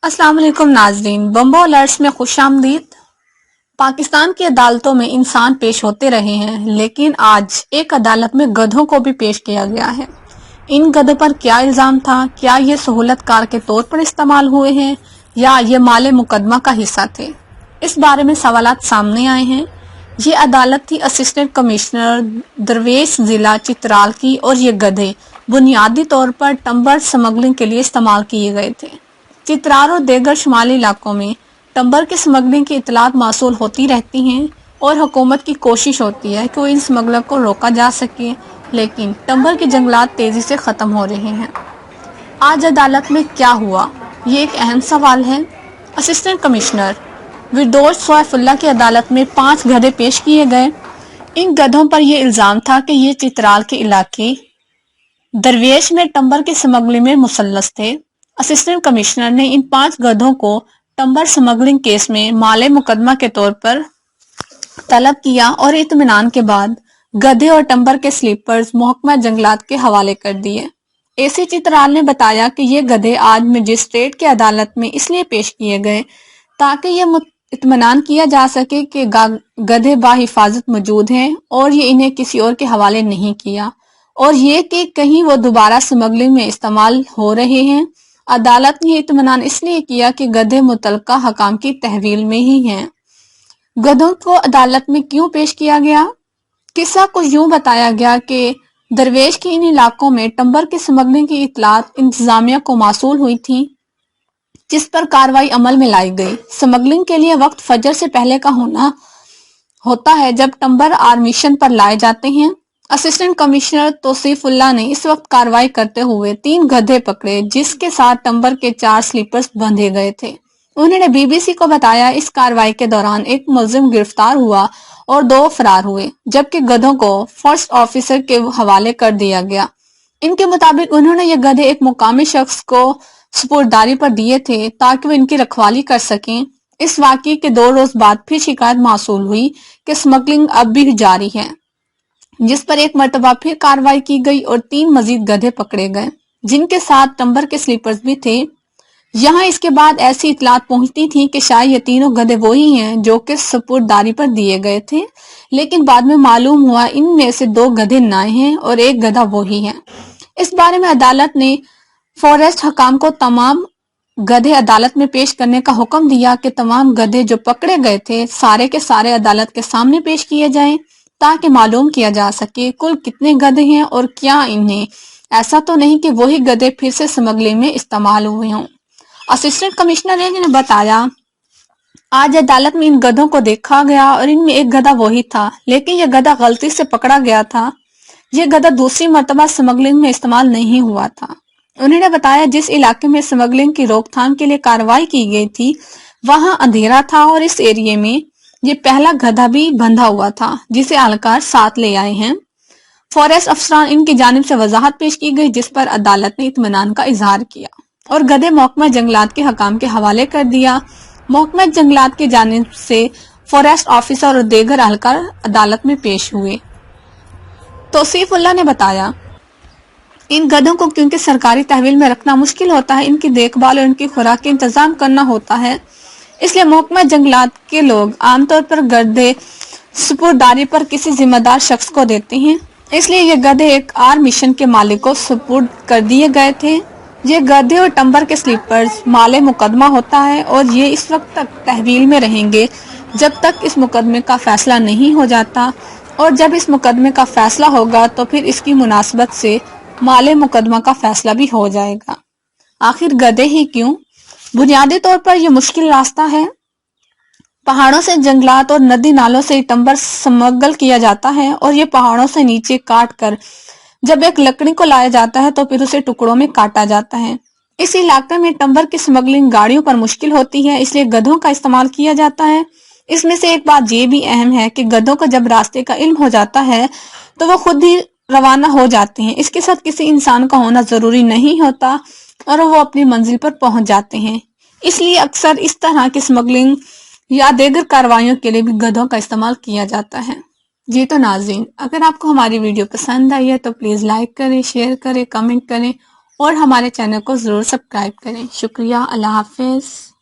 अस्सलाम वालेकुम नाजरीन, बम्बो अलर्ट्स में खुश आमदीद। पाकिस्तान की अदालतों में इंसान पेश होते रहे हैं, लेकिन आज एक अदालत में गधों को भी पेश किया गया है। इन गधों पर क्या इल्ज़ाम था? क्या ये सहूलत कार के तौर पर इस्तेमाल हुए हैं या ये माले मुकदमा का हिस्सा थे? इस बारे में सवालात सामने आए हैं। ये अदालत थी असिस्टेंट कमिश्नर दरवेश जिला चित्राल की और ये गधे बुनियादी तौर पर टम्बर स्मगलिंग के लिए इस्तेमाल किए गए थे। चित्राल और देगर शुमाली इलाकों में टम्बर की स्मगलिंग की इतलात मौसूल होती रहती हैं और हुकूमत की कोशिश होती है कि इन स्मगलर को रोका जा सके, लेकिन टम्बर के जंगलात तेजी से ख़त्म हो रहे हैं। आज अदालत में क्या हुआ, ये एक अहम सवाल है। असिस्टेंट कमिश्नर विरदौस सैफुल्लाह की अदालत में 5 गधे पेश किए गए। इन गधों पर यह इल्ज़ाम था कि ये चित्राल के इलाके दरवेश में टम्बर की स्मगलिंग में मुसल्लस थे। असिस्टेंट कमिश्नर ने इन 5 गधों को टम्बर स्मगलिंग केस में माले मुकदमा के तौर पर तलब किया और इत्मीनान के बाद गधे और टम्बर के स्लीपर्स महकमा जंगलात के हवाले कर दिए। एसी चित्राल ने बताया कि ये गधे आज मजिस्ट्रेट की अदालत में इसलिए पेश किए गए ताकि ये इत्मीनान किया जा सके कि गधे बाहिफाजत मौजूद हैं और ये इन्हें किसी और के हवाले नहीं किया, और ये कि कहीं वो दोबारा स्मगलिंग में इस्तेमाल हो रहे हैं। अदालत ने इत्मीनान इसलिए किया कि गधे मुतलका हकाम की तहवील में ही हैं। गधों को अदालत में क्यों पेश किया गया? किस्सा को यूं बताया गया कि दरवेश के इन इलाकों में टम्बर की स्मगलिंग की इतलात इंतजामिया को मौसूल हुई थी, जिस पर कार्रवाई अमल में लाई गई। स्मगलिंग के लिए वक्त फजर से पहले का होता है जब टम्बर आर्मिशन पर लाए जाते हैं। असिस्टेंट कमिश्नर तौसीफुल्लाह ने इस वक्त कार्रवाई करते हुए 3 गधे पकड़े, जिसके साथ टम्बर के 4 स्लीपर्स बंधे गए थे। उन्होंने बीबीसी को बताया इस कार्रवाई के दौरान एक मुलजिम गिरफ्तार हुआ और 2 फरार हुए, जबकि गधों को फर्स्ट ऑफिसर के हवाले कर दिया गया। इनके मुताबिक उन्होंने ये गधे एक मुकामी शख्स को सुपुर्दारी पर दिए थे ताकि वो इनकी रखवाली कर सकें। इस वाकये के 2 रोज बाद फिर शिकायत मौसूल हुई कि स्मगलिंग अब भी जारी है, जिस पर एक मरतबा फिर कार्रवाई की गई और 3 मजीद गधे पकड़े गए, जिनके साथ टम्बर के स्लीपर्स भी थे। यहाँ इसके बाद ऐसी इतलात पहुंचती थी कि शायद ये तीनों गधे वही हैं जो कि सुपुर्दारी पर दिए गए थे, लेकिन बाद में मालूम हुआ इनमें से 2 गधे नए हैं और एक गधा वही है। इस बारे में अदालत ने फॉरेस्ट हकाम को तमाम गधे अदालत में पेश करने का हुक्म दिया कि तमाम गधे जो पकड़े गए थे सारे के सारे अदालत के सामने पेश किए जाएं, ताकि मालूम किया जा सके कुल कितने गधे हैं और क्या इन्हें ऐसा तो नहीं कि वही गधे फिर से स्मगलिंग में इस्तेमाल हुए हों। असिस्टेंट कमिश्नर ने बताया आज अदालत में इन गधों को देखा गया और इनमें एक गधा वही था, लेकिन यह गधा गलती से पकड़ा गया था। यह गधा दूसरी मर्तबा स्मगलिंग में इस्तेमाल नहीं हुआ था। उन्होंने बताया जिस इलाके में स्मगलिंग की रोकथाम के लिए कार्रवाई की गई थी वहां अंधेरा था और इस एरिया में ये पहला गधा भी बंधा हुआ था, जिसे एहलकार साथ ले आए हैं। फॉरेस्ट अफसरान इनकी जानिब से वजाहत पेश की गई, जिस पर अदालत ने इत्मीनान का इजहार किया और गधे महकमा जंगलात के हकाम के हवाले कर दिया। महकमा जंगलात की जानिब से फॉरेस्ट ऑफिसर और देगर एहलकार अदालत में पेश हुए। तौसीफुल्लाह ने बताया इन गधों को क्योंकि सरकारी तहवील में रखना मुश्किल होता है, इनकी देखभाल और इनकी खुराक का इंतजाम करना होता है, इसलिए महकमा जंगलात के लोग आमतौर पर गधे सुपुर्दारी पर किसी जिम्मेदार शख्स को देते हैं। इसलिए ये गधे एक मिशन के मालिक को सुपुर्द कर दिए गए थे। ये गधे और टम्बर के स्लीपर्स माले मुकदमा होता है और ये इस वक्त तक तहवील में रहेंगे जब तक इस मुकदमे का फैसला नहीं हो जाता, और जब इस मुकदमे का फैसला होगा तो फिर इसकी मुनासबत से माले मुकदमा का फैसला भी हो जाएगा। आखिर गधे ही क्यों? बुनियादी तौर पर यह मुश्किल रास्ता है। पहाड़ों से जंगलात और नदी नालों से टम्बर स्मगल किया जाता है और ये पहाड़ों से नीचे काट कर जब एक लकड़ी को लाया जाता है तो फिर उसे टुकड़ों में काटा जाता है। इस इलाके में टम्बर की स्मगलिंग गाड़ियों पर मुश्किल होती है, इसलिए गधों का इस्तेमाल किया जाता है। इसमें से एक बात ये भी अहम है कि गधों को जब रास्ते का इल्म हो जाता है तो वो खुद ही रवाना हो जाते हैं। इसके साथ किसी इंसान का होना जरूरी नहीं होता और वो अपनी मंजिल पर पहुंच जाते हैं। इसलिए अक्सर इस तरह की स्मगलिंग या दीगर कार्रवाइयों के लिए भी गधों का इस्तेमाल किया जाता है। जी तो नाज़रीन, अगर आपको हमारी वीडियो पसंद आई है तो प्लीज़ लाइक करें, शेयर करें, कमेंट करें اور ہمارے چینل کو ضرور سبسکرائب کریں. شکریہ. اللہ حافظ.